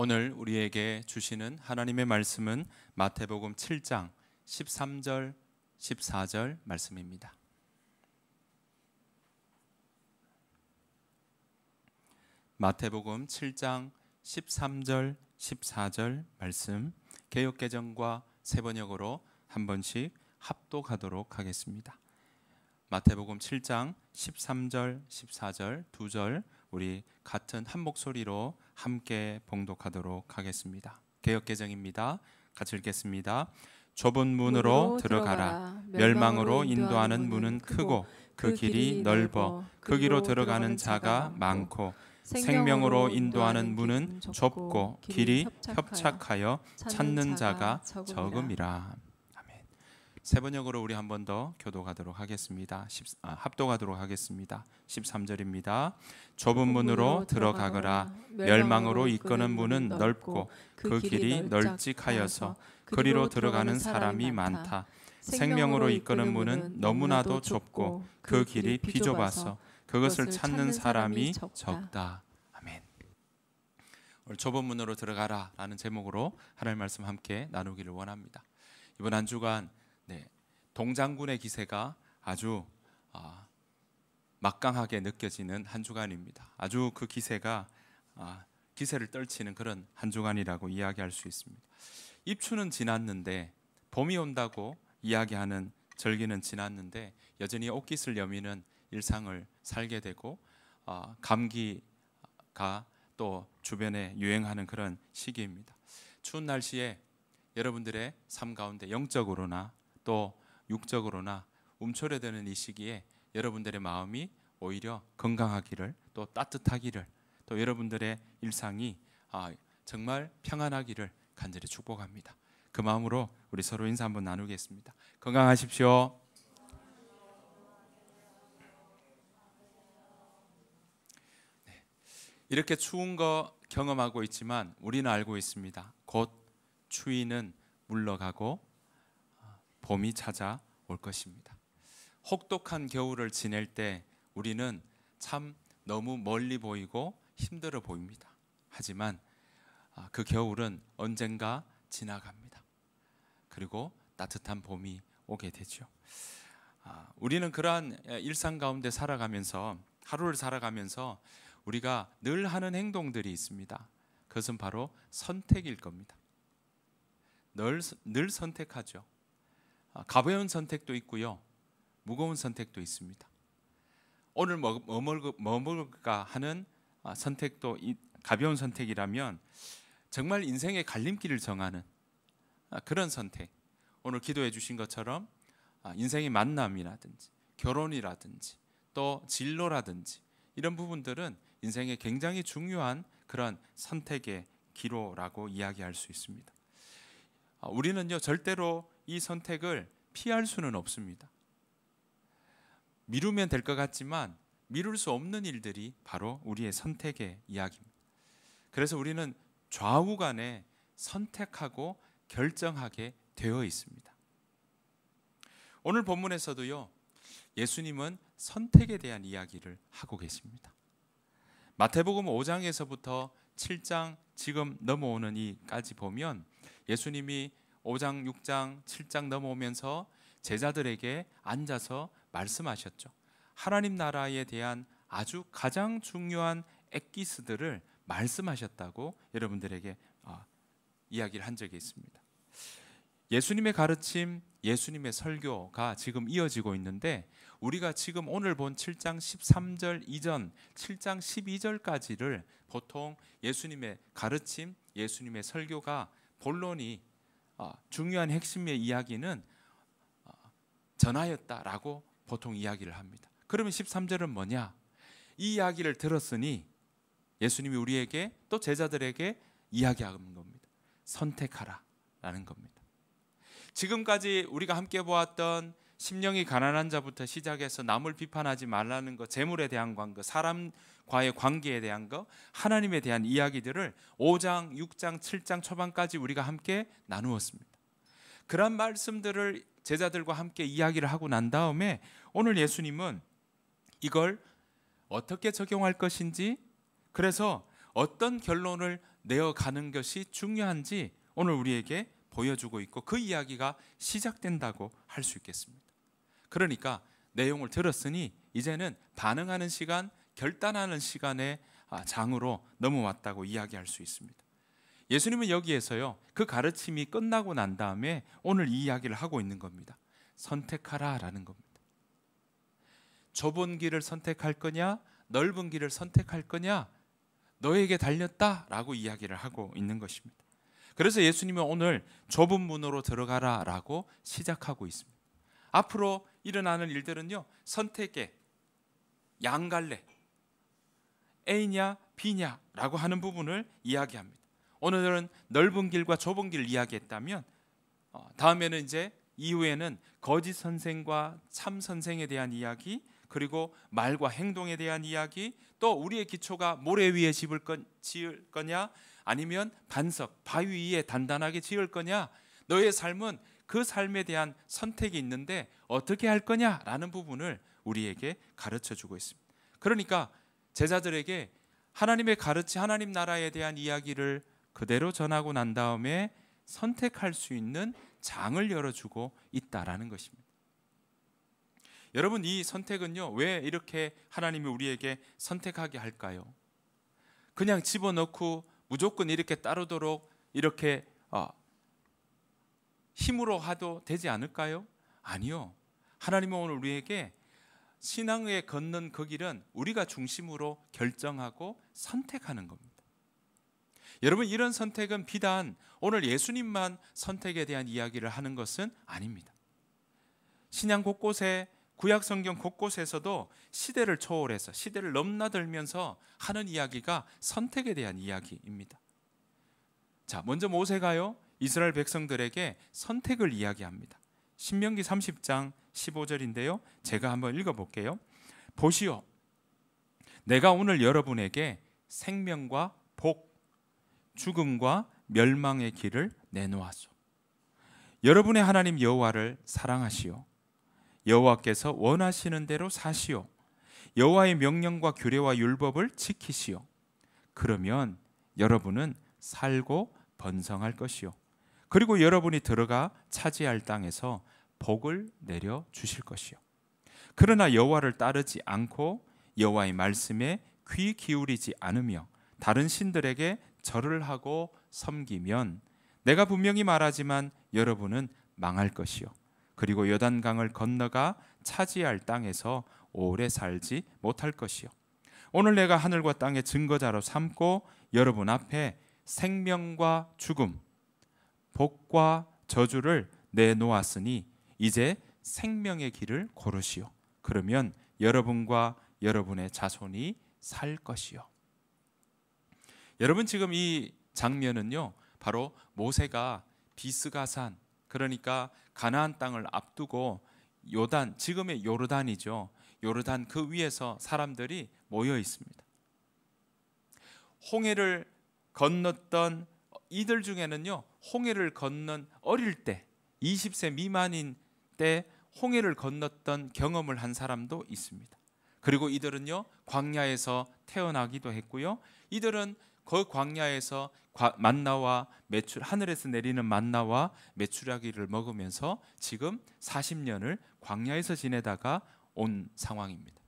오늘 우리에게 주시는 하나님의 말씀은 마태복음 7장 13절 14절 말씀입니다. 마태복음 7장 13절 14절 말씀, 개역개정과 새번역으로 한 번씩 합독하도록 하겠습니다. 마태복음 7장 13절 14절 두 절 우리 같은 한 목소리로 함께 봉독하도록 하겠습니다. 개역개정입니다. 같이 읽겠습니다. 좁은 문으로 들어가라. 멸망으로 인도하는 문은 크고 그 길이 넓어 거기로 들어가는 자가 많고 생명으로 인도하는 문은 좁고 길이 협착하여 찾는 자가 적음이라. 아멘. 새번역으로 우리 한 번 더 교독하도록 하겠습니다. 합독하도록 하겠습니다. 13절입니다. 좁은 문으로 들어가거라. 멸망으로 이끄는 문은 넓고 그 길이 널찍하여서 그리로 들어가는 사람이 많다. 생명으로 이끄는 문은 너무나도 좁고 그 길이 비좁아서 그것을 찾는 사람이 적다. 아멘. 오늘 좁은 문으로 들어가라 라는 제목으로 하나님의 말씀 함께 나누기를 원합니다. 이번 한 주간 동장군의 기세가 아주 막강하게 느껴지는 한 주간입니다. 아주 그 기세가 기세를 떨치는 그런 한 주간이라고 이야기할 수 있습니다. 입추는 지났는데 봄이 온다고 이야기하는 절기는 지났는데 여전히 옷깃을 여미는 일상을 살게 되고 감기가 또 주변에 유행하는 그런 시기입니다. 추운 날씨에 여러분들의 삶 가운데 영적으로나 또 육적으로나 움츠러드는 이 시기에 여러분들의 마음이 오히려 건강하기를 또 따뜻하기를 또 여러분들의 일상이 정말 평안하기를 간절히 축복합니다. 그 마음으로 우리 서로 인사 한번 나누겠습니다. 건강하십시오. 이렇게 추운 거 경험하고 있지만 우리는 알고 있습니다. 곧 추위는 물러가고 봄이 찾아올 것입니다. 혹독한 겨울을 지낼 때 우리는 참 너무 멀리 보이고 힘들어 보입니다. 하지만 그 겨울은 언젠가 지나갑니다. 그리고 따뜻한 봄이 오게 되죠. 우리는 그러한 일상 가운데 살아가면서 하루를 살아가면서 우리가 늘 하는 행동들이 있습니다. 그것은 바로 선택일 겁니다. 늘 선택하죠. 가벼운 선택도 있고요, 무거운 선택도 있습니다. 오늘 뭐 먹을까 하는 선택도 가벼운 선택이라면 정말 인생의 갈림길을 정하는 그런 선택, 오늘 기도해 주신 것처럼 인생의 만남이라든지 결혼이라든지 또 진로라든지 이런 부분들은 인생에 굉장히 중요한 그런 선택의 기로라고 이야기할 수 있습니다. 우리는요 절대로 이 선택을 피할 수는 없습니다. 미루면 될 것 같지만 미룰 수 없는 일들이 바로 우리의 선택의 이야기입니다. 그래서 우리는 좌우간에 선택하고 결정하게 되어 있습니다. 오늘 본문에서도요 예수님은 선택에 대한 이야기를 하고 계십니다. 마태복음 5장에서부터 7장 지금 넘어오는 이까지 보면 예수님이 5장, 6장, 7장 넘어오면서 제자들에게 앉아서 말씀하셨죠. 하나님 나라에 대한 아주 가장 중요한 엑기스들을 말씀하셨다고 여러분들에게 이야기를 한 적이 있습니다. 예수님의 가르침, 예수님의 설교가 지금 이어지고 있는데 우리가 지금 오늘 본 7장 13절 이전 7장 12절까지를 보통 예수님의 가르침, 예수님의 설교가 본론이 중요한 핵심의 이야기는 전하였다라고 보통 이야기를 합니다. 그러면 13절은 뭐냐? 이 이야기를 들었으니 예수님이 우리에게 또 제자들에게 이야기하는 겁니다. 선택하라 라는 겁니다. 지금까지 우리가 함께 보았던 심령이 가난한 자부터 시작해서 남을 비판하지 말라는 것, 재물에 대한 관계, 사람과의 관계에 대한 것, 하나님에 대한 이야기들을 5장, 6장, 7장 초반까지 우리가 함께 나누었습니다. 그런 말씀들을 제자들과 함께 이야기를 하고 난 다음에 오늘 예수님은 이걸 어떻게 적용할 것인지, 그래서 어떤 결론을 내어가는 것이 중요한지 오늘 우리에게 보여주고 있고 그 이야기가 시작된다고 할 수 있겠습니다. 그러니까 내용을 들었으니 이제는 반응하는 시간, 결단하는 시간의 장으로 넘어왔다고 이야기할 수 있습니다. 예수님은 여기에서요, 그 가르침이 끝나고 난 다음에 오늘 이 이야기를 하고 있는 겁니다. 선택하라라는 겁니다. 좁은 길을 선택할 거냐, 넓은 길을 선택할 거냐, 너에게 달렸다라고 이야기를 하고 있는 것입니다. 그래서 예수님은 오늘 좁은 문으로 들어가라라고 시작하고 있습니다. 앞으로 일어나는 일들은요, 선택의 양갈래, A냐 B냐라고 하는 부분을 이야기합니다. 오늘은 넓은 길과 좁은 길을 이야기했다면 다음에는 이제 이후에는 거짓 선생과 참 선생에 대한 이야기, 그리고 말과 행동에 대한 이야기, 또 우리의 기초가 모래 위에 지을 거냐 아니면 반석, 바위 위에 단단하게 지을 거냐, 너의 삶은 그 삶에 대한 선택이 있는데 어떻게 할 거냐라는 부분을 우리에게 가르쳐주고 있습니다. 그러니까 제자들에게 하나님의 하나님 나라에 대한 이야기를 그대로 전하고 난 다음에 선택할 수 있는 장을 열어주고 있다라는 것입니다. 여러분, 이 선택은요, 왜 이렇게 하나님이 우리에게 선택하게 할까요? 그냥 집어넣고 무조건 이렇게 따르도록 이렇게 힘으로 해도 되지 않을까요? 아니요. 하나님은 오늘 우리에게 신앙에 걷는 그 길은 우리가 중심으로 결정하고 선택하는 겁니다. 여러분, 이런 선택은 비단 오늘 예수님만 선택에 대한 이야기를 하는 것은 아닙니다. 신약 곳곳에, 구약 성경 곳곳에서도 시대를 초월해서 시대를 넘나들면서 하는 이야기가 선택에 대한 이야기입니다. 자, 먼저 모세가요, 이스라엘 백성들에게 선택을 이야기합니다. 신명기 30장 15절인데요. 제가 한번 읽어볼게요. 보시오, 내가 오늘 여러분에게 생명과 복, 죽음과 멸망의 길을 내놓았소. 여러분의 하나님 여호와를 사랑하시오. 여호와께서 원하시는 대로 사시오. 여호와의 명령과 규례와 율법을 지키시오. 그러면 여러분은 살고 번성할 것이요, 그리고 여러분이 들어가 차지할 땅에서 복을 내려 주실 것이요. 그러나 여호와를 따르지 않고 여호와의 말씀에 귀 기울이지 않으며 다른 신들에게 절을 하고 섬기면 내가 분명히 말하지만 여러분은 망할 것이요, 그리고 요단강을 건너가 차지할 땅에서 오래 살지 못할 것이요. 오늘 내가 하늘과 땅의 증거자로 삼고 여러분 앞에 생명과 죽음, 복과 저주를 내놓았으니 이제 생명의 길을 고르시오. 그러면 여러분과 여러분의 자손이 살 것이요. 여러분, 지금 이 장면은요, 바로 모세가 비스가산, 그러니까 가나안 땅을 앞두고 요단, 지금의 요르단이죠, 요르단 그 위에서 사람들이 모여 있습니다. 홍해를 건넜던 이들 중에는요, 홍해를 건넌 어릴 때 20세 미만인 때 홍해를 건넜던 경험을 한 사람도 있습니다. 그리고 이들은요, 광야에서 태어나기도 했고요, 이들은 그 광야에서 만나와 메추, 하늘에서 내리는 만나와 메추라기를 먹으면서 지금 40년을 광야에서 지내다가 온 상황입니다.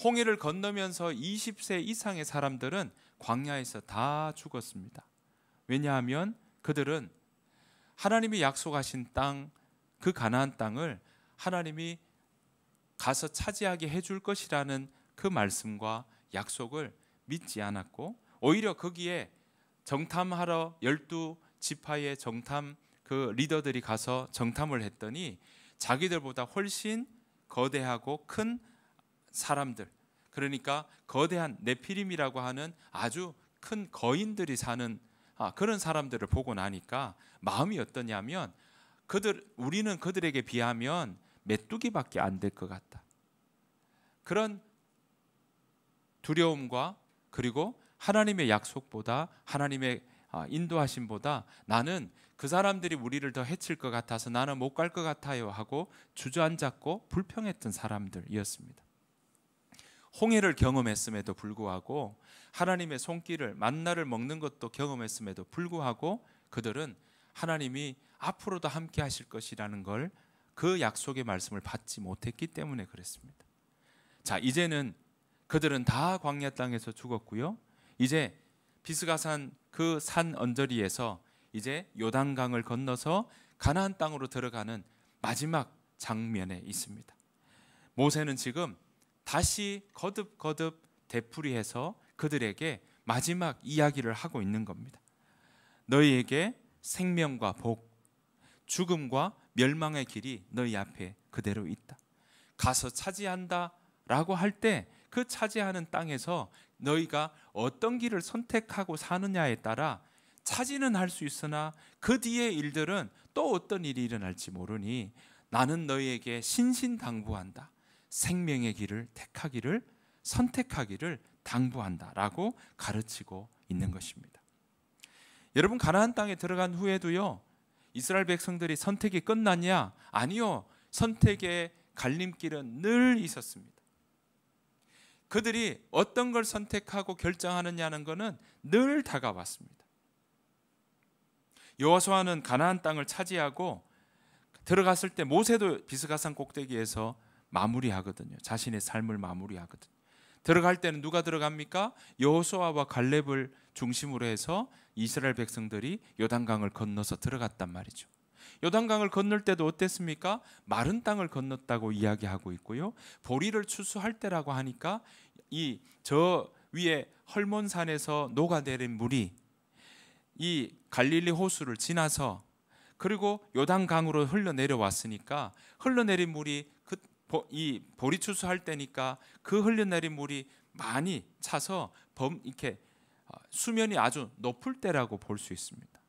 홍해를 건너면서 20세 이상의 사람들은 광야에서 다 죽었습니다. 왜냐하면 그들은 하나님이 약속하신 땅, 그 가나안 땅을 하나님이 가서 차지하게 해줄 것이라는 그 말씀과 약속을 믿지 않았고, 오히려 거기에 정탐하러 12지파의 정탐 그 리더들이 가서 정탐을 했더니 자기들보다 훨씬 거대하고 큰 사람들, 그러니까 거대한 네피림이라고 하는 아주 큰 거인들이 사는 그런 사람들을 보고 나니까 마음이 어떠냐면, 우리는 그들에게 비하면 메뚜기밖에 안 될 것 같다. 그런 두려움과, 그리고 하나님의 약속보다, 하나님의 인도하심보다 나는 그 사람들이 우리를 더 해칠 것 같아서 나는 못 갈 것 같아요 하고 주저앉았고 불평했던 사람들이었습니다. 홍해를 경험했음에도 불구하고 하나님의 손길을 만나를 먹는 것도 경험했음에도 불구하고 그들은 하나님이 앞으로도 함께 하실 것이라는 걸 그 약속의 말씀을 받지 못했기 때문에 그랬습니다. 자, 이제는 그들은 다 광야 땅에서 죽었고요. 이제 비스가산 그 산 언저리에서 이제 요단강을 건너서 가나안 땅으로 들어가는 마지막 장면에 있습니다. 모세는 지금 다시 거듭거듭 되풀이해서 그들에게 마지막 이야기를 하고 있는 겁니다. 너희에게 생명과 복, 죽음과 멸망의 길이 너희 앞에 그대로 있다. 가서 차지한다 라고 할 때 그 차지하는 땅에서 너희가 어떤 길을 선택하고 사느냐에 따라 차지는 할 수 있으나 그 뒤의 일들은 또 어떤 일이 일어날지 모르니 나는 너희에게 신신당부한다. 생명의 길을 택하기를, 선택하기를 당부한다 라고 가르치고 있는 것입니다. 여러분, 가나안 땅에 들어간 후에도요, 이스라엘 백성들이 선택이 끝났냐? 아니요. 선택의 갈림길은 늘 있었습니다. 그들이 어떤 걸 선택하고 결정하느냐는 것은 늘 다가왔습니다. 여호수아는 가나안 땅을 차지하고 들어갔을 때 모세도 비스가산 꼭대기에서 마무리하거든요. 자신의 삶을 마무리하거든요. 들어갈 때는 누가 들어갑니까? 여호수아와 갈렙을 중심으로 해서 이스라엘 백성들이 요단강을 건너서 들어갔단 말이죠. 요단강을 건널 때도 어땠습니까? 마른 땅을 건넜다고 이야기하고 있고요. 보리를 추수할 때라고 하니까 이 저 위에 헐몬산에서 녹아내린 물이 이 갈릴리 호수를 지나서 그리고 요단강으로 흘러내려왔으니까 흘러내린 물이 이 보리 추수할 때니까 그 흘러내린 물이 많이 차서 이렇게 수면이 아주 높을 때라고 볼 수 있습니다.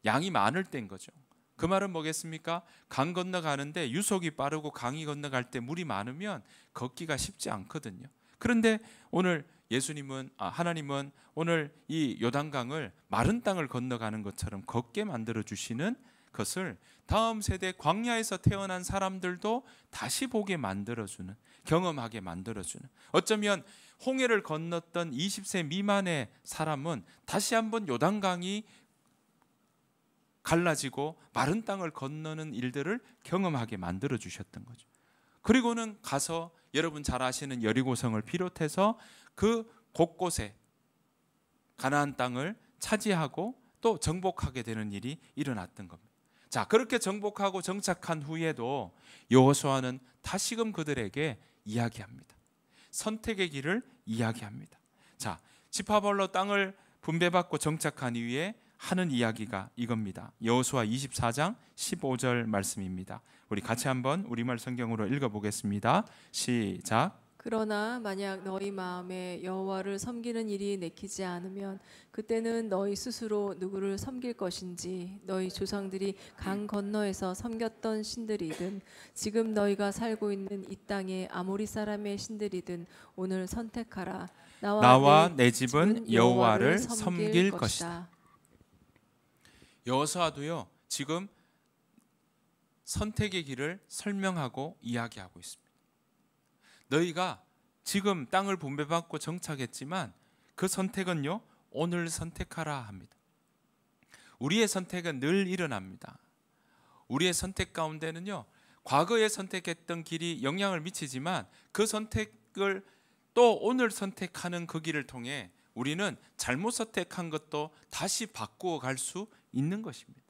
양이 많을 때인 거죠. 그 말은 뭐겠습니까? 강 건너가는데 유속이 빠르고 강이 건너갈 때 물이 많으면 걷기가 쉽지 않거든요. 그런데 오늘 하나님은 오늘 이 요단강을 마른 땅을 건너가는 것처럼 걷게 만들어 주시는 것을 다음 세대 광야에서 태어난 사람들도 다시 보게 만들어주는, 경험하게 만들어주는, 어쩌면 홍해를 건넜던 20세 미만의 사람은 다시 한번 요단강이 갈라지고 마른 땅을 건너는 일들을 경험하게 만들어 주셨던 거죠. 그리고는 가서 여러분 잘 아시는 여리고성을 비롯해서 그 곳곳에 가나안 땅을 차지하고 또 정복하게 되는 일이 일어났던 겁니다. 자, 그렇게 정복하고 정착한 후에도 여호수아는 다시금 그들에게 이야기합니다. 선택의 길을 이야기합니다. 자, 지파별로 땅을 분배받고 정착한 이후에 하는 이야기가 이겁니다. 여호수아 24장 15절 말씀입니다. 우리 같이 한번 우리말 성경으로 읽어보겠습니다. 시작. 그러나 만약 너희 마음에 여호와를 섬기는 일이 내키지 않으면 그때는 너희 스스로 누구를 섬길 것인지 너희 조상들이 강 건너에서 섬겼던 신들이든 지금 너희가 살고 있는 이 땅의 아모리 사람의 신들이든 오늘 선택하라. 나와 내 집은 여호와를 섬길 것이다. 여호수아도요, 지금 선택의 길을 설명하고 이야기하고 있습니다. 너희가 지금 땅을 분배받고 정착했지만 그 선택은요, 오늘 선택하라 합니다. 우리의 선택은 늘 일어납니다. 우리의 선택 가운데는요, 과거에 선택했던 길이 영향을 미치지만 그 선택을 또 오늘 선택하는 그 길을 통해 우리는 잘못 선택한 것도 다시 바꾸어 갈 수 있는 것입니다.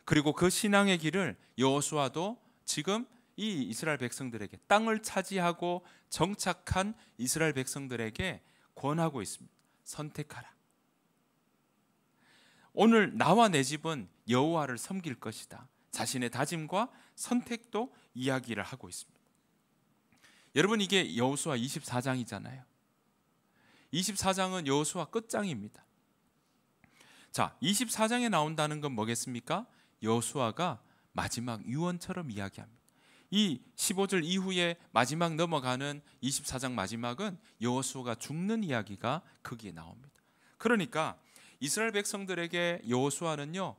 그리고 그 신앙의 길을 여호수아도 지금 이 이스라엘 백성들에게, 땅을 차지하고 정착한 이스라엘 백성들에게 권하고 있습니다. 선택하라. 오늘 나와 내 집은 여호와를 섬길 것이다. 자신의 다짐과 선택도 이야기를 하고 있습니다. 여러분, 이게 여호수아 24장이잖아요. 24장은 여호수아 끝장입니다. 자, 24장에 나온다는 건 뭐겠습니까? 여호수아가 마지막 유언처럼 이야기합니다. 이 15절 이후에 마지막 넘어가는 24장 마지막은 여호수아가 죽는 이야기가 거기에 나옵니다. 그러니까 이스라엘 백성들에게 여호수아는요,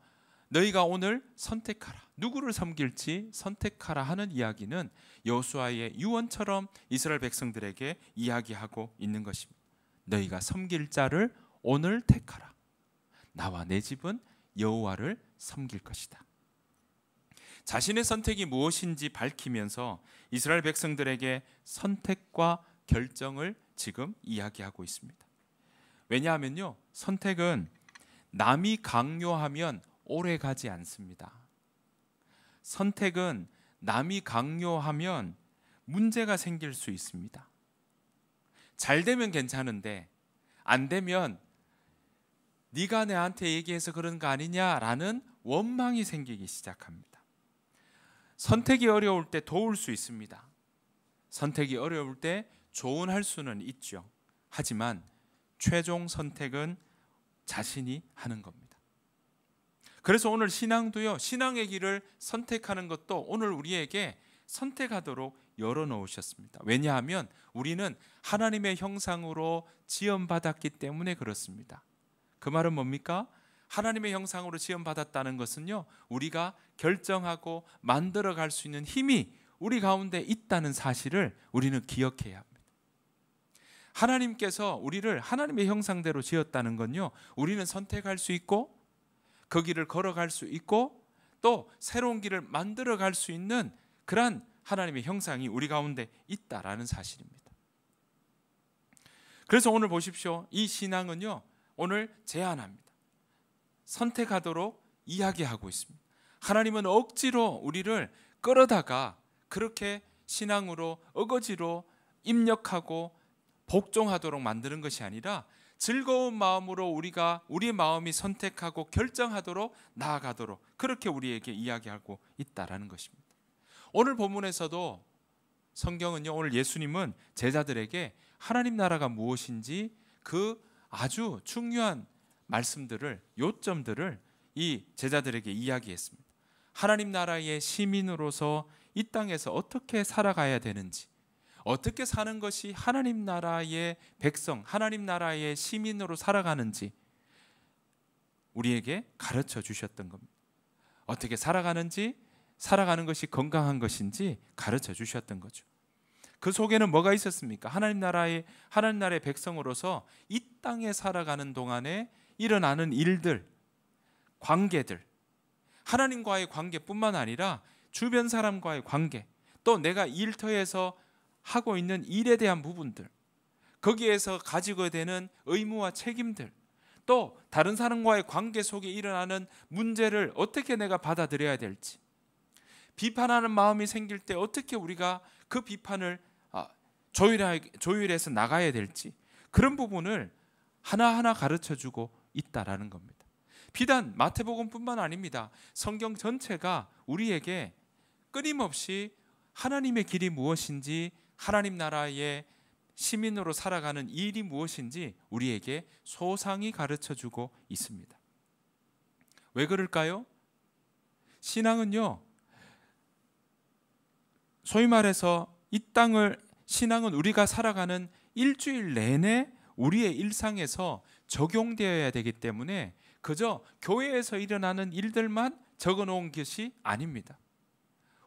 너희가 오늘 선택하라. 누구를 섬길지 선택하라 하는 이야기는 여호수아의 유언처럼 이스라엘 백성들에게 이야기하고 있는 것입니다. 너희가 섬길 자를 오늘 택하라. 나와 내 집은 여호와를 섬길 것이다. 자신의 선택이 무엇인지 밝히면서 이스라엘 백성들에게 선택과 결정을 지금 이야기하고 있습니다. 왜냐하면요, 선택은 남이 강요하면 오래 가지 않습니다. 선택은 남이 강요하면 문제가 생길 수 있습니다. 잘 되면 괜찮은데 안 되면 네가 내한테 얘기해서 그런 거 아니냐라는 원망이 생기기 시작합니다. 선택이 어려울 때 도울 수 있습니다. 선택이 어려울 때 조언할 수는 있죠. 하지만 최종 선택은 자신이 하는 겁니다. 그래서 오늘 신앙도요, 신앙의 길을 선택하는 것도 오늘 우리에게 선택하도록 열어놓으셨습니다. 왜냐하면 우리는 하나님의 형상으로 지음받았기 때문에 그렇습니다. 그 말은 뭡니까? 하나님의 형상으로 지음받았다는 것은요, 우리가 결정하고 만들어갈 수 있는 힘이 우리 가운데 있다는 사실을 우리는 기억해야 합니다. 하나님께서 우리를 하나님의 형상대로 지었다는 건요, 우리는 선택할 수 있고 그 길을 걸어갈 수 있고 또 새로운 길을 만들어갈 수 있는 그러한 하나님의 형상이 우리 가운데 있다라는 사실입니다. 그래서 오늘 보십시오. 이 신앙은요, 오늘 제안합니다. 선택하도록 이야기하고 있습니다. 하나님은 억지로 우리를 끌어다가 그렇게 신앙으로 어거지로 입력하고 복종하도록 만드는 것이 아니라 즐거운 마음으로 우리의 마음이 선택하고 결정하도록 나아가도록 그렇게 우리에게 이야기하고 있다라는 것입니다. 오늘 본문에서도 성경은요, 오늘 예수님은 제자들에게 하나님 나라가 무엇인지 그 아주 중요한 말씀들을, 요점들을 이 제자들에게 이야기했습니다. 하나님 나라의 시민으로서 이 땅에서 어떻게 살아가야 되는지, 어떻게 사는 것이 하나님 나라의 백성, 하나님 나라의 시민으로 살아가는지 우리에게 가르쳐 주셨던 겁니다. 어떻게 살아가는지, 살아가는 것이 건강한 것인지 가르쳐 주셨던 거죠. 그 속에는 뭐가 있었습니까? 하나님 나라의 백성으로서 이 땅에 살아가는 동안에 일어나는 일들, 관계들, 하나님과의 관계뿐만 아니라 주변 사람과의 관계, 또 내가 일터에서 하고 있는 일에 대한 부분들, 거기에서 가지고 되는 의무와 책임들, 또 다른 사람과의 관계 속에 일어나는 문제를 어떻게 내가 받아들여야 될지, 비판하는 마음이 생길 때 어떻게 우리가 그 비판을 조율해서 나가야 될지, 그런 부분을 하나하나 가르쳐주고 있다라는 겁니다. 비단 마태복음뿐만 아닙니다. 성경 전체가 우리에게 끊임없이 하나님의 길이 무엇인지, 하나님 나라의 시민으로 살아가는 일이 무엇인지 우리에게 소상히 가르쳐주고 있습니다. 왜 그럴까요? 신앙은요, 소위 말해서 신앙은 우리가 살아가는 일주일 내내 우리의 일상에서 적용되어야 되기 때문에 그저 교회에서 일어나는 일들만 적어놓은 것이 아닙니다.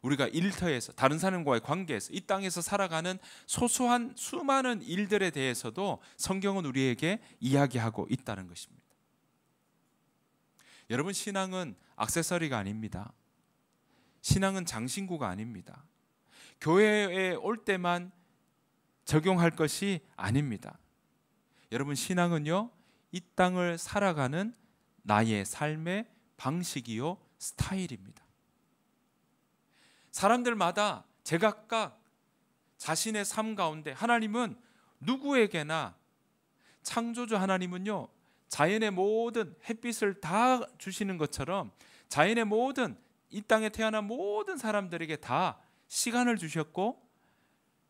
우리가 일터에서, 다른 사람과의 관계에서, 이 땅에서 살아가는 소소한 수많은 일들에 대해서도 성경은 우리에게 이야기하고 있다는 것입니다. 여러분, 신앙은 액세서리가 아닙니다. 신앙은 장신구가 아닙니다. 교회에 올 때만 적용할 것이 아닙니다. 여러분, 신앙은요, 이 땅을 살아가는 나의 삶의 방식이요, 스타일입니다. 사람들마다 제각각 자신의 삶 가운데 하나님은 누구에게나, 창조주 하나님은요, 자연의 모든 햇빛을 다 주시는 것처럼 자연의 모든, 이 땅에 태어난 모든 사람들에게 다 시간을 주셨고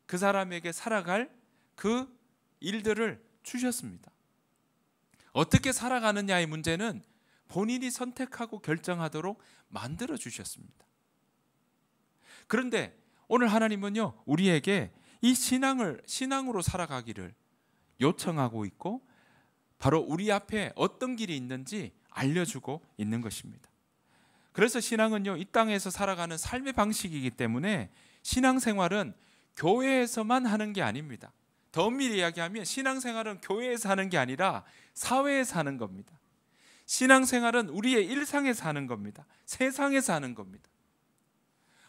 그 사람에게 살아갈 그 일들을 주셨습니다. 어떻게 살아가느냐의 문제는 본인이 선택하고 결정하도록 만들어 주셨습니다. 그런데 오늘 하나님은요, 우리에게 이 신앙으로 살아가기를 요청하고 있고 바로 우리 앞에 어떤 길이 있는지 알려주고 있는 것입니다. 그래서 신앙은요, 이 땅에서 살아가는 삶의 방식이기 때문에 신앙생활은 교회에서만 하는 게 아닙니다. 더 엄밀히 이야기하면 신앙생활은 교회에서 하는 게 아니라 사회에서 하는 겁니다. 신앙생활은 우리의 일상에서 하는 겁니다. 세상에서 하는 겁니다.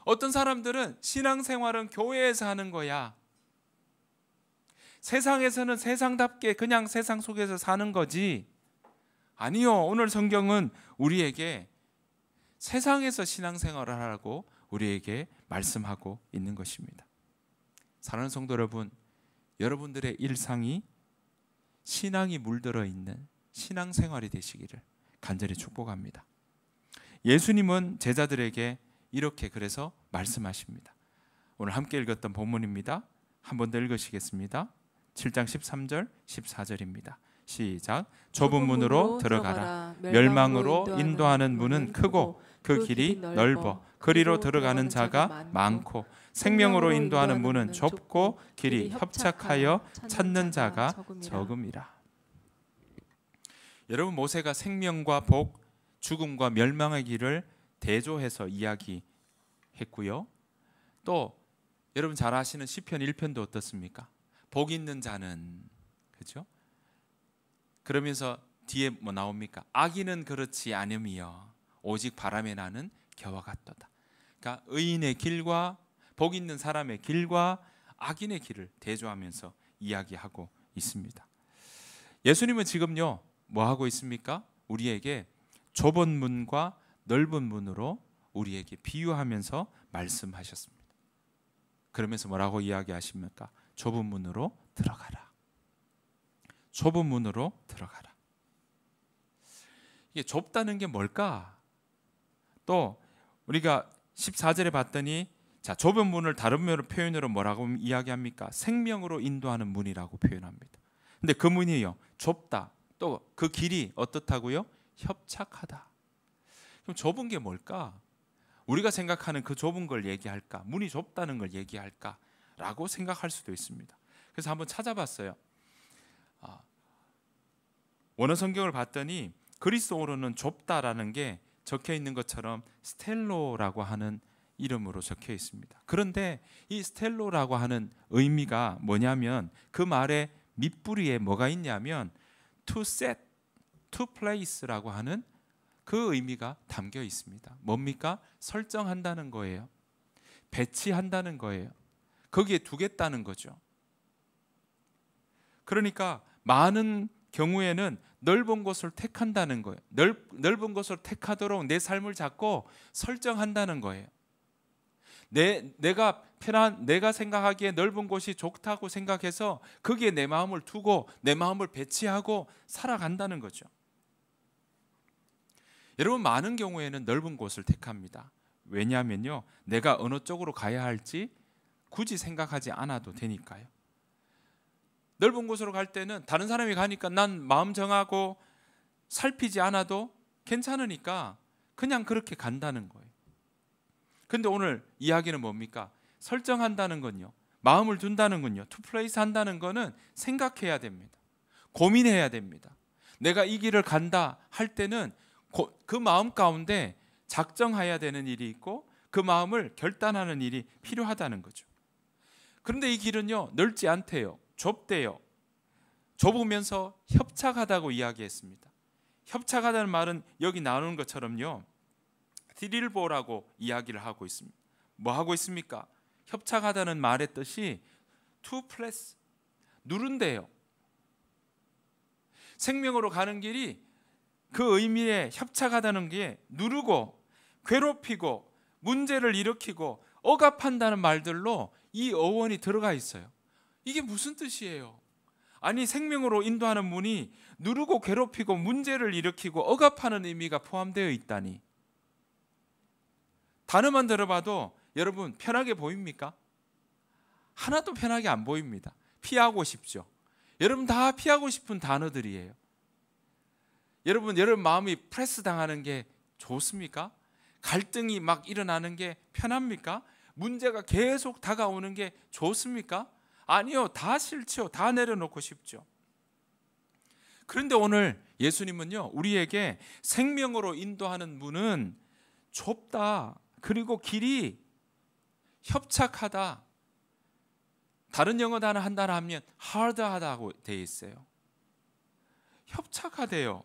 어떤 사람들은 신앙생활은 교회에서 하는 거야, 세상에서는 세상답게 그냥 세상 속에서 사는 거지. 아니요, 오늘 성경은 우리에게 세상에서 신앙생활을 하라고 우리에게 말씀하고 있는 것입니다. 사랑하는 성도 여러분, 여러분들의 일상이 신앙이 물들어 있는 신앙생활이 되시기를 간절히 축복합니다. 예수님은 제자들에게 이렇게 그래서 말씀하십니다. 오늘 함께 읽었던 본문입니다. 한 번 더 읽으시겠습니다. 7장 13절 14절입니다. 시작. 좁은 문으로 들어가라. 멸망으로 인도하는 문은 크고 그 길이 넓어 그리로 들어가는 자가 많고 생명으로 인도하는 문은 좁고 길이 협착하여 찾는 자가 적음이라. 여러분, 모세가 생명과 복, 죽음과 멸망의 길을 대조해서 이야기했고요. 또 여러분 잘 아시는 시편 1편도 어떻습니까? 복 있는 자는, 그렇죠? 그러면서 뒤에 뭐 나옵니까? 악인은 그렇지 않음이여 오직 바람에 나는 겨와 같도다. 그러니까 의인의 길과 복 있는 사람의 길과 악인의 길을 대조하면서 이야기하고 있습니다. 예수님은 지금요 뭐 하고 있습니까? 우리에게 좁은 문과 넓은 문으로 우리에게 비유하면서 말씀하셨습니다. 그러면서 뭐라고 이야기하십니까? 좁은 문으로 들어가라. 좁은 문으로 들어가라. 이게 좁다는 게 뭘까? 또 우리가 14절에 봤더니 자, 좁은 문을 다른 표현으로 뭐라고 이야기합니까? 생명으로 인도하는 문이라고 표현합니다. 근데 그 문이요 좁다. 또 그 길이 어떻다고요? 협착하다. 그럼 좁은 게 뭘까? 우리가 생각하는 그 좁은 걸 얘기할까? 문이 좁다는 걸 얘기할까? 라고 생각할 수도 있습니다. 그래서 한번 찾아봤어요. 원어 성경을 봤더니 그리스어로는 좁다라는 게 적혀 있는 것처럼 스텔로라고 하는 이름으로 적혀 있습니다. 그런데 이 스텔로라고 하는 의미가 뭐냐면 그 말의 밑부리에 뭐가 있냐면 to set, to place라고 하는 그 의미가 담겨 있습니다. 뭡니까? 설정한다는 거예요. 배치한다는 거예요. 거기에 두겠다는 거죠. 그러니까 많은 경우에는 넓은 곳을 택한다는 거예요. 넓은 곳을 택하도록 내 삶을 잡고 설정한다는 거예요. 내가 생각하기에 넓은 곳이 좋다고 생각해서 거기에 내 마음을 두고 내 마음을 배치하고 살아간다는 거죠. 여러분, 많은 경우에는 넓은 곳을 택합니다. 왜냐하면요, 내가 어느 쪽으로 가야 할지 굳이 생각하지 않아도 되니까요. 넓은 곳으로 갈 때는 다른 사람이 가니까 난 마음 정하고 살피지 않아도 괜찮으니까 그냥 그렇게 간다는 거예요. 근데 오늘 이야기는 뭡니까? 설정한다는 건요, 마음을 둔다는 건요, to place 한다는 거는 생각해야 됩니다. 고민해야 됩니다. 내가 이 길을 간다 할 때는 그 마음 가운데 작정해야 되는 일이 있고 그 마음을 결단하는 일이 필요하다는 거죠. 그런데 이 길은요 넓지 않대요. 좁대요. 좁으면서 협착하다고 이야기했습니다. 협착하다는 말은 여기 나오는 것처럼요 드릴보라고 이야기를 하고 있습니다. 뭐 하고 있습니까? 협착하다는 말의 뜻이 to press, 누른대요. 생명으로 가는 길이 그 의미에 협착하다는 게 누르고 괴롭히고 문제를 일으키고 억압한다는 말들로 이 어원이 들어가 있어요. 이게 무슨 뜻이에요? 아니, 생명으로 인도하는 문이 누르고 괴롭히고 문제를 일으키고 억압하는 의미가 포함되어 있다니. 단어만 들어봐도 여러분 편하게 보입니까? 하나도 편하게 안 보입니다. 피하고 싶죠. 여러분 다 피하고 싶은 단어들이에요. 여러분 마음이 프레스 당하는 게 좋습니까? 갈등이 막 일어나는 게 편합니까? 문제가 계속 다가오는 게 좋습니까? 아니요, 다 싫죠. 다 내려놓고 싶죠. 그런데 오늘 예수님은요 우리에게 생명으로 인도하는 문은 좁다. 그리고 길이 협착하다. 다른 영어 단어 한 단어 하면 hard하다고 되어 있어요. 협착하대요.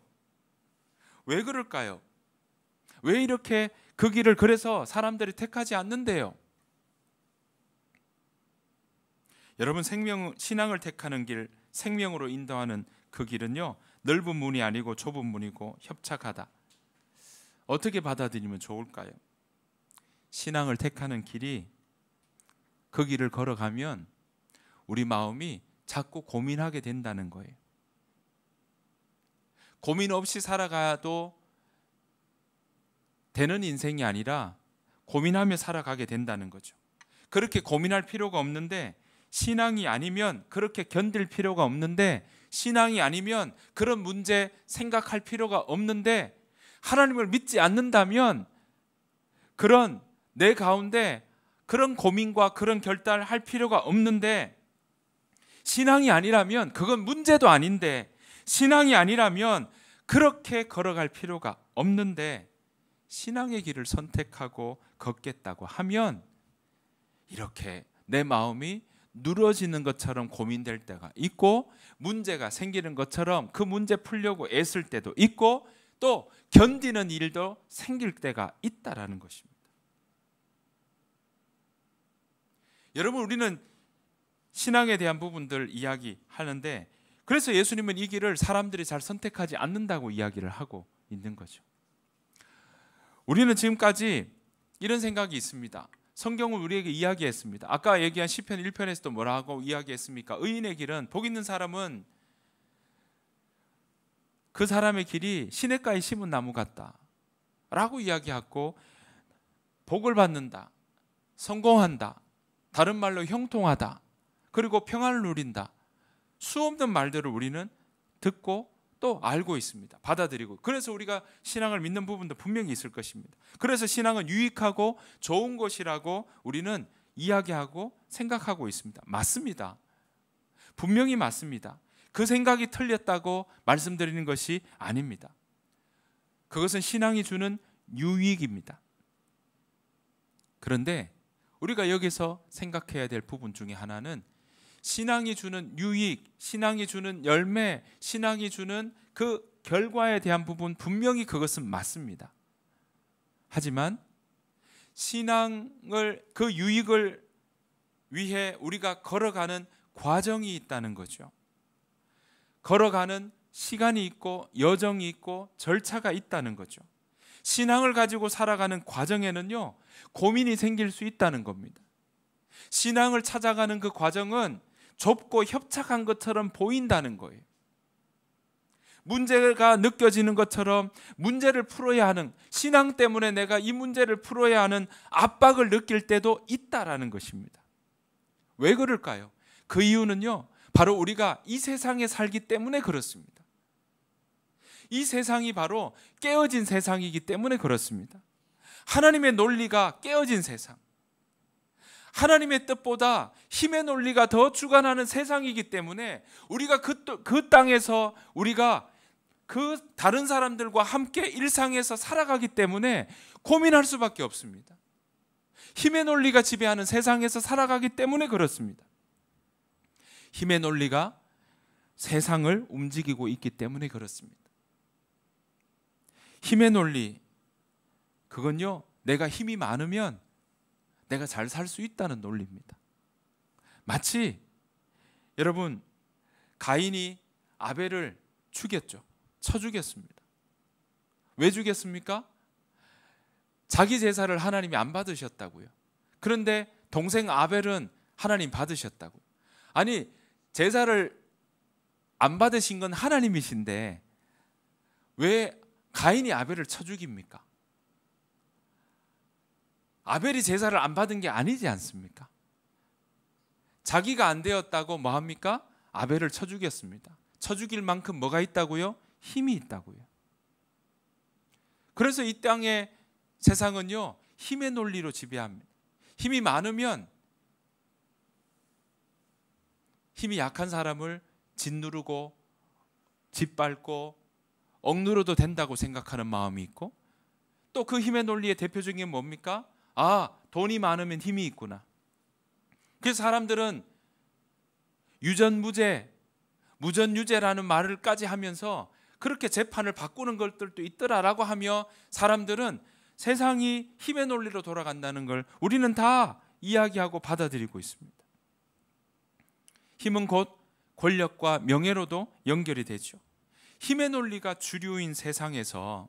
왜 그럴까요? 왜 이렇게 그 길을 그래서 사람들이 택하지 않는데요? 여러분, 신앙을 택하는 길, 생명으로 인도하는 그 길은요, 넓은 문이 아니고 좁은 문이고 협착하다. 어떻게 받아들이면 좋을까요? 신앙을 택하는 길이, 그 길을 걸어가면 우리 마음이 자꾸 고민하게 된다는 거예요. 고민 없이 살아가도 되는 인생이 아니라 고민하며 살아가게 된다는 거죠. 그렇게 고민할 필요가 없는데, 신앙이 아니면 그렇게 견딜 필요가 없는데, 신앙이 아니면 그런 문제 생각할 필요가 없는데, 하나님을 믿지 않는다면 그런 내 가운데 그런 고민과 그런 결단을 할 필요가 없는데, 신앙이 아니라면 그건 문제도 아닌데, 신앙이 아니라면 그렇게 걸어갈 필요가 없는데 신앙의 길을 선택하고 걷겠다고 하면 이렇게 내 마음이 누러지는 것처럼 고민될 때가 있고, 문제가 생기는 것처럼 그 문제 풀려고 애쓸 때도 있고, 또 견디는 일도 생길 때가 있다라는 것입니다. 여러분, 우리는 신앙에 대한 부분들 이야기하는데, 그래서 예수님은 이 길을 사람들이 잘 선택하지 않는다고 이야기를 하고 있는 거죠. 우리는 지금까지 이런 생각이 있습니다. 성경은 우리에게 이야기했습니다. 아까 얘기한 시편 1편에서도 뭐라고 이야기했습니까? 의인의 길은, 복 있는 사람은 그 사람의 길이 시냇가에 심은 나무 같다 라고 이야기하고, 복을 받는다, 성공한다, 다른 말로 형통하다, 그리고 평안을 누린다, 수없는 말들을 우리는 듣고 또 알고 있습니다. 받아들이고. 그래서 우리가 신앙을 믿는 부분도 분명히 있을 것입니다. 그래서 신앙은 유익하고 좋은 것이라고 우리는 이야기하고 생각하고 있습니다. 맞습니다. 분명히 맞습니다. 그 생각이 틀렸다고 말씀드리는 것이 아닙니다. 그것은 신앙이 주는 유익입니다. 그런데 우리가 여기서 생각해야 될 부분 중에 하나는, 신앙이 주는 유익, 신앙이 주는 열매, 신앙이 주는 그 결과에 대한 부분, 분명히 그것은 맞습니다. 하지만 신앙을, 그 유익을 위해 우리가 걸어가는 과정이 있다는 거죠. 걸어가는 시간이 있고 여정이 있고 절차가 있다는 거죠. 신앙을 가지고 살아가는 과정에는요, 고민이 생길 수 있다는 겁니다. 신앙을 찾아가는 그 과정은 좁고 협착한 것처럼 보인다는 거예요. 문제가 느껴지는 것처럼 문제를 풀어야 하는, 신앙 때문에 내가 이 문제를 풀어야 하는 압박을 느낄 때도 있다라는 것입니다. 왜 그럴까요? 그 이유는요, 바로 우리가 이 세상에 살기 때문에 그렇습니다. 이 세상이 바로 깨어진 세상이기 때문에 그렇습니다. 하나님의 논리가 깨어진 세상, 하나님의 뜻보다 힘의 논리가 더 주관하는 세상이기 때문에 우리가 그 땅에서 우리가 그 다른 사람들과 함께 일상에서 살아가기 때문에 고민할 수밖에 없습니다. 힘의 논리가 지배하는 세상에서 살아가기 때문에 그렇습니다. 힘의 논리가 세상을 움직이고 있기 때문에 그렇습니다. 힘의 논리, 그건요, 내가 힘이 많으면 내가 잘 살 수 있다는 논리입니다. 마치 여러분, 가인이 아벨을 죽였죠. 쳐 죽였습니다. 왜 죽였습니까? 자기 제사를 하나님이 안 받으셨다고요. 그런데 동생 아벨은 하나님 받으셨다고요. 아니, 제사를 안 받으신 건 하나님이신데 왜 가인이 아벨을 쳐 죽입니까? 아벨이 제사를 안 받은 게 아니지 않습니까? 자기가 안 되었다고 뭐 합니까? 아벨을 쳐 죽였습니다. 쳐 죽일 만큼 뭐가 있다고요? 힘이 있다고요. 그래서 이 땅의 세상은요, 힘의 논리로 지배합니다. 힘이 많으면 힘이 약한 사람을 짓누르고 짓밟고 억누르도 된다고 생각하는 마음이 있고, 또 그 힘의 논리의 대표적인 게 뭡니까? 돈이 많으면 힘이 있구나. 그래서 사람들은 유전무죄, 무전유죄라는 말을까지 하면서 그렇게 재판을 바꾸는 것들도 있더라라고 하며 사람들은 세상이 힘의 논리로 돌아간다는 걸 우리는 다 이야기하고 받아들이고 있습니다. 힘은 곧 권력과 명예로도 연결이 되죠. 힘의 논리가 주류인 세상에서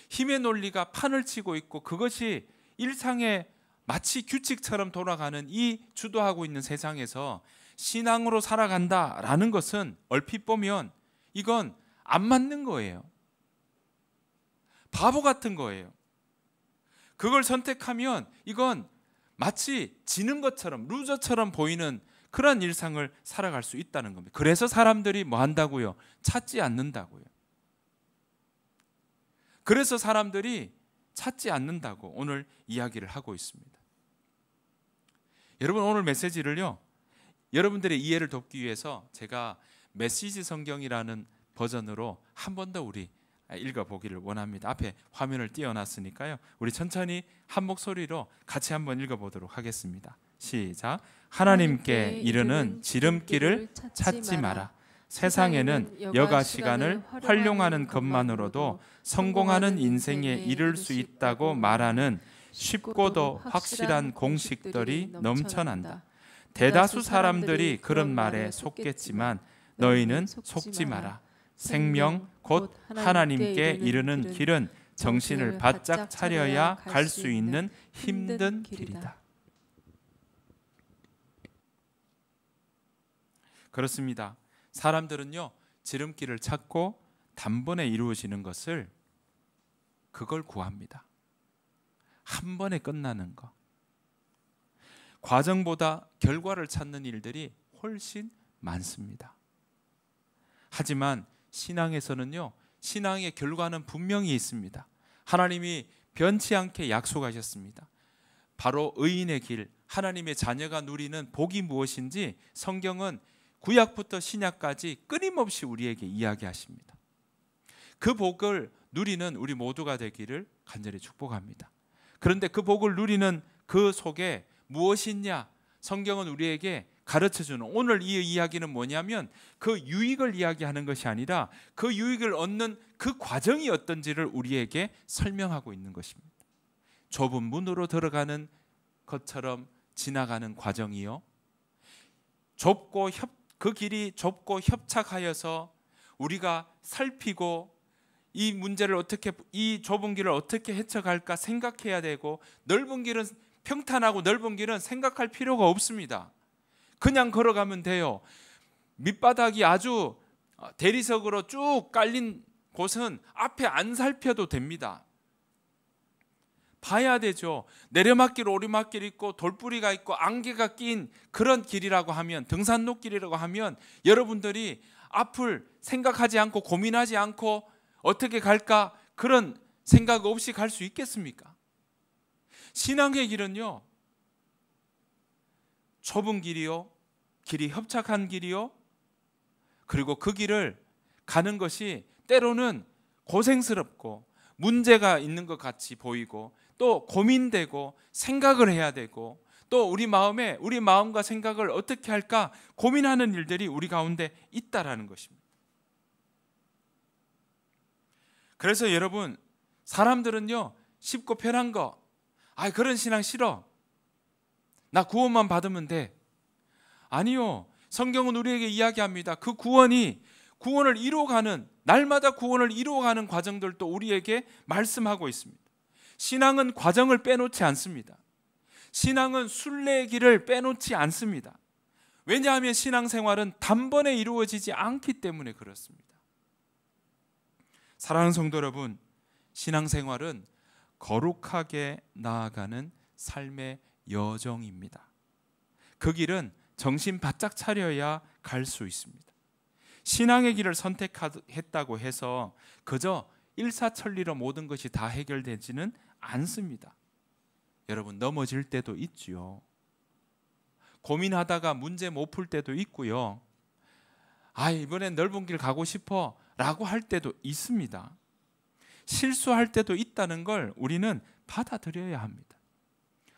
힘의 논리가 판을 치고 있고 그것이 일상의 마치 규칙처럼 돌아가는 이 주도하고 있는 세상에서 신앙으로 살아간다라는 것은 얼핏 보면 이건 안 맞는 거예요. 바보 같은 거예요. 그걸 선택하면 이건 마치 지는 것처럼 루저처럼 보이는 그런 일상을 살아갈 수 있다는 겁니다. 그래서 사람들이 뭐 한다고요? 찾지 않는다고요. 그래서 사람들이 찾지 않는다고 오늘 이야기를 하고 있습니다. 여러분, 오늘 메시지를요, 여러분들의 이해를 돕기 위해서 제가 메시지 성경이라는 버전으로 한 번 더 우리 읽어보기를 원합니다. 앞에 화면을 띄워놨으니까요, 우리 천천히 한 목소리로 같이 한번 읽어보도록 하겠습니다. 시작. 하나님께 이르는 지름길을 찾지 마라. 세상에는 여가 시간을 활용하는 것만으로도 성공하는 인생에 이를 수 있다고 말하는 쉽고도 확실한 공식들이 넘쳐난다. 대다수 사람들이 그런 말에 속겠지만 너희는 속지 마라. 생명 곧 하나님께 이르는 길은 정신을 바짝 차려야 갈 수 있는 힘든 길이다. 그렇습니다. 사람들은요, 지름길을 찾고 단번에 이루어지는 것을 그걸 구합니다. 한 번에 끝나는 거. 과정보다 결과를 찾는 일들이 훨씬 많습니다. 하지만 신앙에서는요, 신앙의 결과는 분명히 있습니다. 하나님이 변치 않게 약속하셨습니다. 바로 의인의 길, 하나님의 자녀가 누리는 복이 무엇인지 성경은 구약부터 신약까지 끊임없이 우리에게 이야기하십니다. 그 복을 누리는 우리 모두가 되기를 간절히 축복합니다. 그런데 그 복을 누리는 그 속에 무엇이 있냐? 성경은 우리에게 가르쳐주는, 오늘 이 이야기는 뭐냐면 그 유익을 이야기하는 것이 아니라 그 유익을 얻는 그 과정이 어떤지를 우리에게 설명하고 있는 것입니다. 좁은 문으로 들어가는 것처럼 지나가는 과정이요, 그 길이 좁고 협착하여서 우리가 살피고 이 문제를 어떻게, 이 좁은 길을 어떻게 헤쳐갈까 생각해야 되고, 넓은 길은, 평탄하고 넓은 길은 생각할 필요가 없습니다. 그냥 걸어가면 돼요. 밑바닥이 아주 대리석으로 쭉 깔린 곳은 앞에 안 살펴도 됩니다. 봐야 되죠. 내려막길, 오르막길 있고 돌뿌리가 있고 안개가 낀 그런 길이라고 하면, 등산로길이라고 하면 여러분들이 앞을 생각하지 않고 고민하지 않고 어떻게 갈까 그런 생각 없이 갈 수 있겠습니까? 신앙의 길은요, 좁은 길이요, 길이 협착한 길이요, 그리고 그 길을 가는 것이 때로는 고생스럽고 문제가 있는 것 같이 보이고 또 고민되고 생각을 해야 되고 또 우리 마음과 생각을 어떻게 할까 고민하는 일들이 우리 가운데 있다라는 것입니다. 그래서 여러분, 사람들은요, 쉽고 편한 거, 그런 신앙 싫어, 나 구원만 받으면 돼. 아니요, 성경은 우리에게 이야기합니다. 그 구원을 이루어가는, 날마다 구원을 이루어가는 과정들도 우리에게 말씀하고 있습니다. 신앙은 과정을 빼놓지 않습니다. 신앙은 순례의 길을 빼놓지 않습니다. 왜냐하면 신앙생활은 단번에 이루어지지 않기 때문에 그렇습니다. 사랑하는 성도 여러분, 신앙생활은 거룩하게 나아가는 삶의 여정입니다. 그 길은 정신 바짝 차려야 갈 수 있습니다. 신앙의 길을 선택했다고 해서 그저 일사천리로 모든 것이 다 해결되지는 않습니다. 여러분, 넘어질 때도 있지요. 고민하다가 문제 못 풀 때도 있고요. 이번엔 넓은 길 가고 싶어 라고 할 때도 있습니다. 실수할 때도 있다는 걸 우리는 받아들여야 합니다.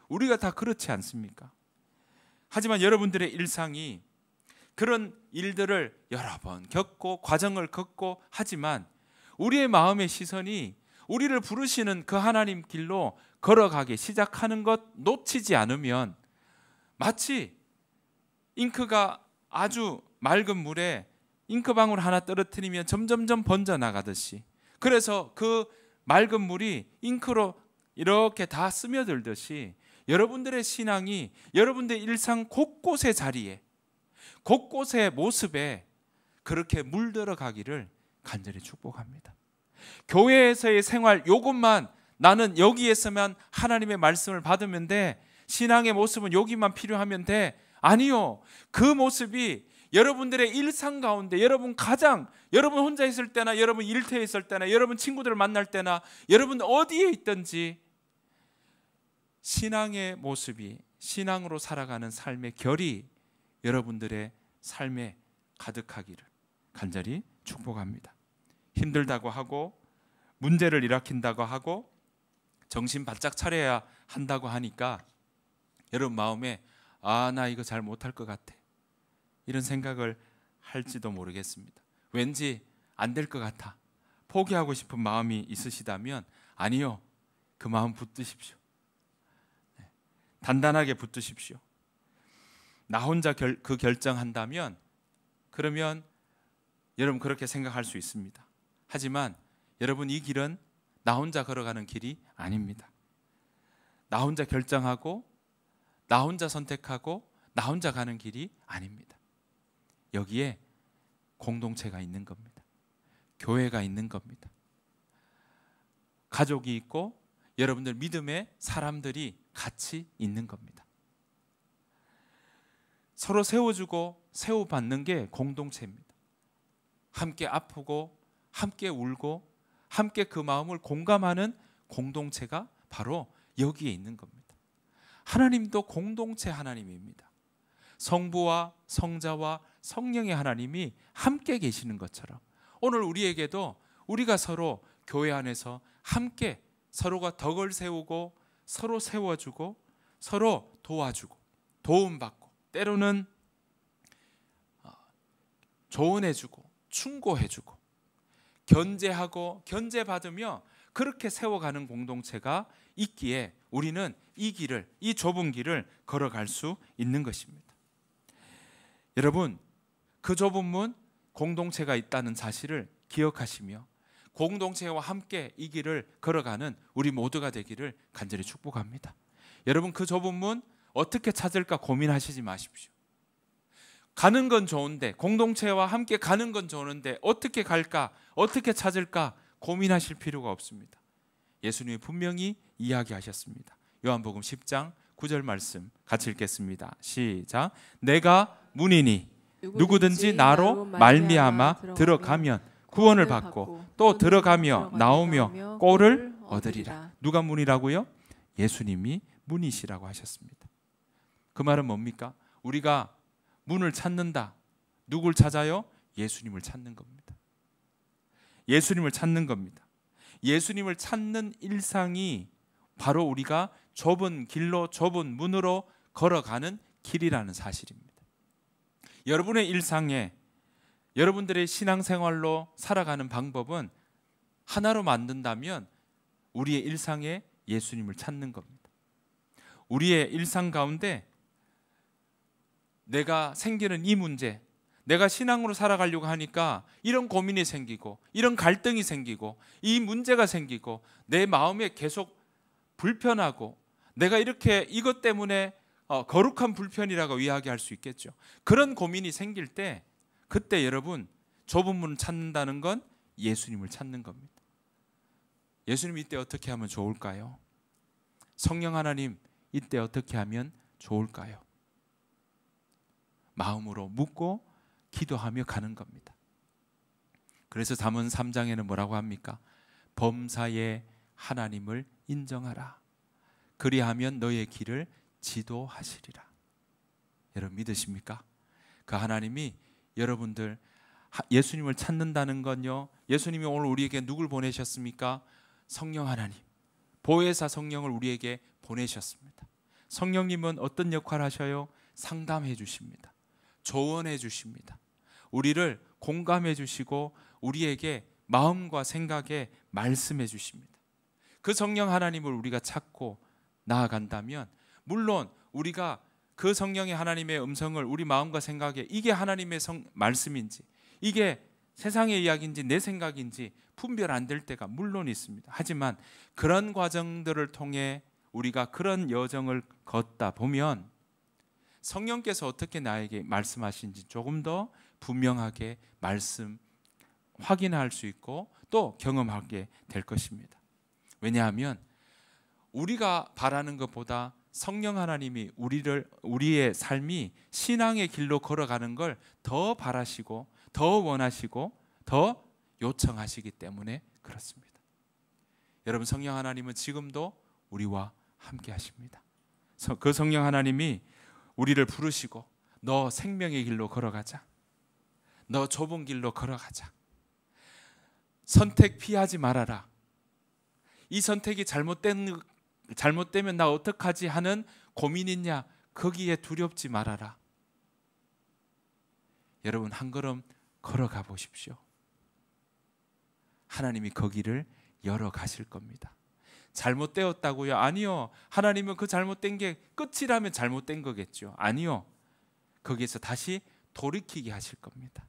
우리가 다 그렇지 않습니까? 하지만 여러분들의 일상이 그런 일들을 여러 번 겪고 과정을 겪고 하지만 우리의 마음의 시선이 우리를 부르시는 그 하나님 길로 걸어가기 시작하는 것 놓치지 않으면 마치 잉크가 아주 맑은 물에 잉크방울 하나 떨어뜨리면 점점점 번져나가듯이, 그래서 그 맑은 물이 잉크로 이렇게 다 스며들듯이 여러분들의 신앙이 여러분들의 일상 곳곳의 자리에, 곳곳의 모습에 그렇게 물들어 가기를 간절히 축복합니다. 교회에서의 생활, 요것만 나는 여기에서만 하나님의 말씀을 받으면 돼, 신앙의 모습은 여기만 필요하면 돼, 아니요. 그 모습이 여러분들의 일상 가운데, 여러분 혼자 있을 때나, 여러분 일터에 있을 때나, 여러분 친구들을 만날 때나, 여러분 어디에 있든지 신앙의 모습이, 신앙으로 살아가는 삶의 결이 여러분들의 삶에 가득하기를 간절히 축복합니다. 힘들다고 하고 문제를 일으킨다고 하고 정신 바짝 차려야 한다고 하니까 여러분 마음에 나 이거 잘 못할 것 같아, 이런 생각을 할지도 모르겠습니다. 왠지 안 될 것 같아, 포기하고 싶은 마음이 있으시다면 아니요, 그 마음 붙드십시오. 단단하게 붙드십시오. 나 혼자 그 결정한다면 그러면 여러분 그렇게 생각할 수 있습니다. 하지만 여러분 이 길은 나 혼자 걸어가는 길이 아닙니다. 나 혼자 결정하고 나 혼자 선택하고 나 혼자 가는 길이 아닙니다. 여기에 공동체가 있는 겁니다. 교회가 있는 겁니다. 가족이 있고 여러분들 믿음의 사람들이 같이 있는 겁니다. 서로 세워주고 세워받는 게 공동체입니다. 함께 아프고 함께 울고 함께 그 마음을 공감하는 공동체가 바로 여기에 있는 겁니다. 하나님도 공동체 하나님입니다. 성부와 성자와 성령의 하나님이 함께 계시는 것처럼 오늘 우리에게도 우리가 서로 교회 안에서 함께 서로가 덕을 세우고 서로 세워주고 서로 도와주고 도움받고 때로는 조언해주고 충고해주고 견제하고 견제받으며 그렇게 세워가는 공동체가 있기에 우리는 이 길을, 이 좁은 길을 걸어갈 수 있는 것입니다. 여러분, 그 좁은 문 공동체가 있다는 사실을 기억하시며 공동체와 함께 이 길을 걸어가는 우리 모두가 되기를 간절히 축복합니다. 여러분, 그 좁은 문 어떻게 찾을까 고민하시지 마십시오. 가는 건 좋은데, 공동체와 함께 가는 건 좋은데 어떻게 갈까, 어떻게 찾을까 고민하실 필요가 없습니다. 예수님이 분명히 이야기하셨습니다. 요한복음 10장 9절 말씀 같이 읽겠습니다. 시작. 내가 문이니 누구든지 나로 말미암아 들어가면 구원을 받고 또 들어가며 나오며 꼴을 얻으리라. 누가 문이라고요? 예수님이 문이시라고 하셨습니다. 그 말은 뭡니까? 우리가 문을 찾는다. 누굴 찾아요? 예수님을 찾는 겁니다. 예수님을 찾는 겁니다. 예수님을 찾는 일상이 바로 우리가 좁은 길로 좁은 문으로 걸어가는 길이라는 사실입니다. 여러분의 일상에 여러분들의 신앙생활로 살아가는 방법은 하나로 만든다면 우리의 일상에 예수님을 찾는 겁니다. 우리의 일상 가운데 내가 생기는 이 문제, 내가 신앙으로 살아가려고 하니까 이런 고민이 생기고 이런 갈등이 생기고 이 문제가 생기고 내 마음에 계속 불편하고 내가 이렇게 이것 때문에 거룩한 불편이라고 이야기할 수 있겠죠. 그런 고민이 생길 때 그때 여러분 좁은 문을 찾는다는 건 예수님을 찾는 겁니다. 예수님 이때 어떻게 하면 좋을까요? 성령 하나님 이때 어떻게 하면 좋을까요? 마음으로 묻고 기도하며 가는 겁니다. 그래서 잠언 3장에는 뭐라고 합니까? 범사의 하나님을 인정하라. 그리하면 너의 길을 지도하시리라. 여러분 믿으십니까? 그 하나님이 여러분들 예수님을 찾는다는 건요, 예수님이 오늘 우리에게 누굴 보내셨습니까? 성령 하나님, 보혜사 성령을 우리에게 보내셨습니다. 성령님은 어떤 역할을 하셔요? 상담해 주십니다. 조언해 주십니다. 우리를 공감해 주시고 우리에게 마음과 생각에 말씀해 주십니다. 그 성령 하나님을 우리가 찾고 나아간다면, 물론 우리가 그 성령의 하나님의 음성을 우리 마음과 생각에 이게 하나님의 말씀인지, 이게 세상의 이야기인지 내 생각인지 분별 안 될 때가 물론 있습니다. 하지만 그런 과정들을 통해 우리가 그런 여정을 걷다 보면 성령께서 어떻게 나에게 말씀하신지 조금 더 분명하게 확인할 수 있고 또 경험하게 될 것입니다. 왜냐하면 우리가 바라는 것보다 성령 하나님이 우리의 삶이 신앙의 길로 걸어가는 걸 더 바라시고 더 원하시고 더 요청하시기 때문에 그렇습니다. 여러분, 성령 하나님은 지금도 우리와 함께 하십니다. 그 성령 하나님이 우리를 부르시고 너 생명의 길로 걸어가자, 너 좁은 길로 걸어가자, 선택 피하지 말아라, 이 선택이 잘못되면 나 어떡하지 하는 고민 있냐, 거기에 두렵지 말아라. 여러분, 한 걸음 걸어가 보십시오. 하나님이 거기를 열어 가실 겁니다. 잘못되었다고요? 아니요. 하나님은 그 잘못된 게 끝이라면 잘못된 거겠죠. 아니요. 거기에서 다시 돌이키게 하실 겁니다.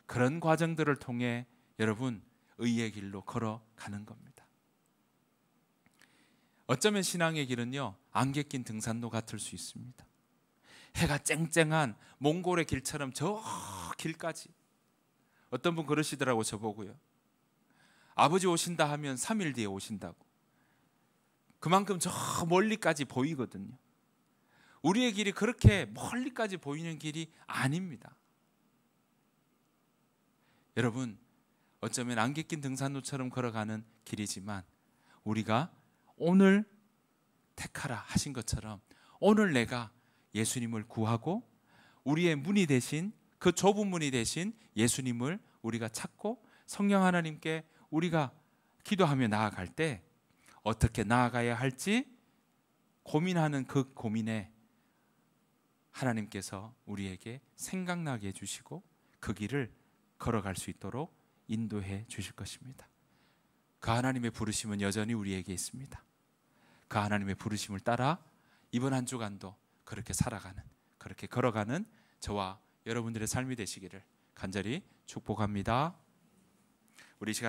그런 과정들을 통해 여러분 의의 길로 걸어가는 겁니다. 어쩌면 신앙의 길은요, 안개 낀 등산로 같을 수 있습니다. 해가 쨍쨍한 몽골의 길처럼 저 길까지. 어떤 분 그러시더라고, 저보고요. 아버지 오신다 하면 3일 뒤에 오신다고. 그만큼 저 멀리까지 보이거든요. 우리의 길이 그렇게 멀리까지 보이는 길이 아닙니다. 여러분, 어쩌면 안개 낀 등산로처럼 걸어가는 길이지만 우리가 오늘 택하라 하신 것처럼 오늘 내가 예수님을 구하고 우리의 문이 되신, 그 좁은 문이 되신 예수님을 우리가 찾고 성령 하나님께 우리가 기도하며 나아갈 때 어떻게 나아가야 할지 고민하는 그 고민에 하나님께서 우리에게 생각나게 해주시고 그 길을 걸어갈 수 있도록 인도해 주실 것입니다. 그 하나님의 부르심은 여전히 우리에게 있습니다. 그 하나님의 부르심을 따라 이번 한 주간도 그렇게 살아가는, 그렇게 걸어가는 저와 여러분들의 삶이 되시기를 간절히 축복합니다. 우리 시간